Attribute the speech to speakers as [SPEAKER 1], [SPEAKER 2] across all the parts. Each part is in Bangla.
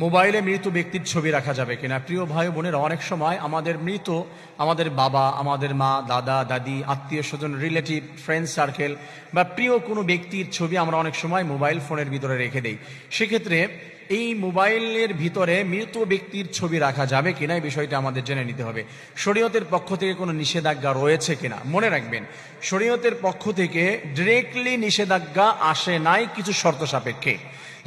[SPEAKER 1] মোবাইলে মৃত ব্যক্তির ছবি রাখা যাবে কিনা? প্রিয় ভাই বোনেরা, অনেক সময় আমাদের মৃত, আমাদের বাবা, আমাদের মা, দাদা, দাদি, আত্মীয় স্বজন, রিলেটিভ, ফ্রেন্ড সার্কেল বা প্রিয় কোনো ব্যক্তির ছবি আমরা অনেক সময় মোবাইল ফোনের ভিতরে রেখে দেই। সেক্ষেত্রে এই মোবাইলের ভিতরে মৃত ব্যক্তির ছবি রাখা যাবে কিনা, এই বিষয়টা আমাদের জেনে নিতে হবে। শরীয়তের পক্ষ থেকে কোনো নিষেধাজ্ঞা রয়েছে কিনা? মনে রাখবেন, শরীয়তের পক্ষ থেকে ডিরেক্টলি নিষেধাজ্ঞা আসে নাই, কিছু শর্ত সাপেক্ষে।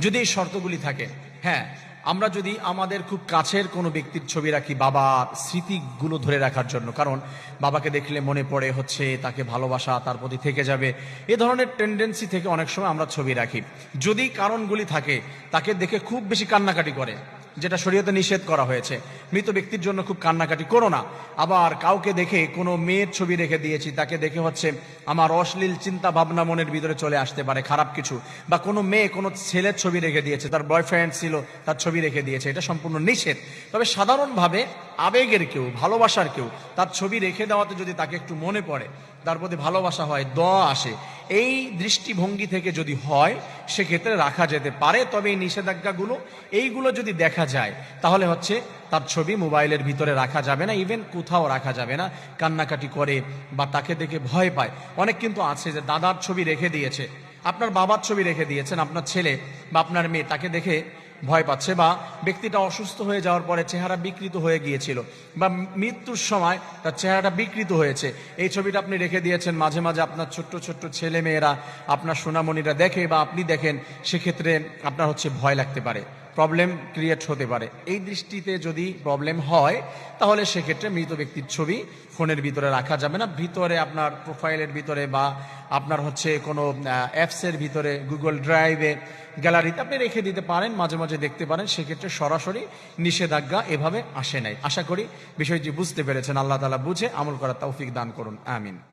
[SPEAKER 1] যদি এই শর্তগুলি থাকে, হ্যাঁ, আমরা যদি আমাদের খুব কাছের কোনো ব্যক্তির ছবি রাখি বাবার স্মৃতিগুলো ধরে রাখার জন্য, কারণ বাবাকে দেখলে মনে পড়ে হচ্ছে তাকে ভালোবাসা তার প্রতি থেকে যাবে, এ ধরনের টেন্ডেন্সি থেকে অনেক সময় আমরা ছবি রাখি। যদি কারণগুলি থাকে, তাকে দেখে খুব বেশি কান্নাকাটি করে, যেটা শরীয়তে নিষেধ করা হয়েছে, মৃত ব্যক্তির জন্য খুব কান্নাকাটি করো না। আবার কাউকে দেখে কোনো মেয়ের ছবি রেখে দিয়েছি, তাকে দেখে হচ্ছে আমার অশ্লীল চিন্তা ভাবনা মনের ভিতরে চলে আসতে পারে, খারাপ কিছু, বা কোনো মেয়ে কোনো ছেলের ছবি রেখে দিয়েছে, তার বয়ফ্রেন্ড ছিল তার ছবি রেখে দিয়েছে, এটা সম্পূর্ণ নিষেধ। তবে সাধারণভাবে আবেগের কেউ, ভালোবাসার কেউ তার ছবি রেখে দেওয়াতে যদি তাকে একটু মনে পড়ে, তার প্রতি ভালোবাসা হয়, দোয়া আসে, এই দৃষ্টিভঙ্গি থেকে যদি হয়, সেক্ষেত্রে রাখা যেতে পারে। তবে এই নিষেধাজ্ঞাগুলো, এইগুলো যদি দেখা যায়, তাহলে হচ্ছে তার ছবি মোবাইলের ভিতরে রাখা যাবে না, ইভেন কোথাও রাখা যাবে না। কান্নাকাটি করে বা তাকে দেখে ভয় পায়। অনেক কিন্তু আছে যে দাদার ছবি রেখে দিয়েছে, আপনার বাবার ছবি রেখে দিয়েছেন, আপনার ছেলে বা আপনার মেয়ে তাকে দেখে ভয় পাচ্ছে, বা ব্যক্তিটা অসুস্থ হয়ে যাওয়ার পরে চেহারা বিকৃত হয়ে গিয়েছিল, বা মৃত্যুর সময় তার চেহারাটা বিকৃত হয়েছে, এই ছবিটা আপনি রেখে দিয়েছেন। মাঝে মাঝে আপনার ছোট্ট ছোট্ট ছেলে মেয়েরা, আপনার সোনামণিরা দেখে বা আপনি দেখেন, সেক্ষেত্রে আপনার হচ্ছে ভয় লাগতে পারে, প্রবলেম ক্রিয়েট হতে পারে। এই দৃষ্টিতে যদি প্রবলেম হয়, তাহলে সেক্ষেত্রে মৃত ব্যক্তির ছবি ফোনের ভিতরে রাখা যাবে না। ভিতরে আপনার প্রোফাইলের ভিতরে বা আপনার হচ্ছে কোনো অ্যাপসের ভিতরে, গুগল ড্রাইভে, গ্যালারিতে আপনি রেখে দিতে পারেন, মাঝে মাঝে দেখতে পারেন। সেক্ষেত্রে সরাসরি নিষেধাজ্ঞা এভাবে আসে নাই। আশা করি বিষয়টি বুঝতে পেরেছেন। আল্লাহ তাআলা বুঝে আমল করার তৌফিক দান করুন, আমিন।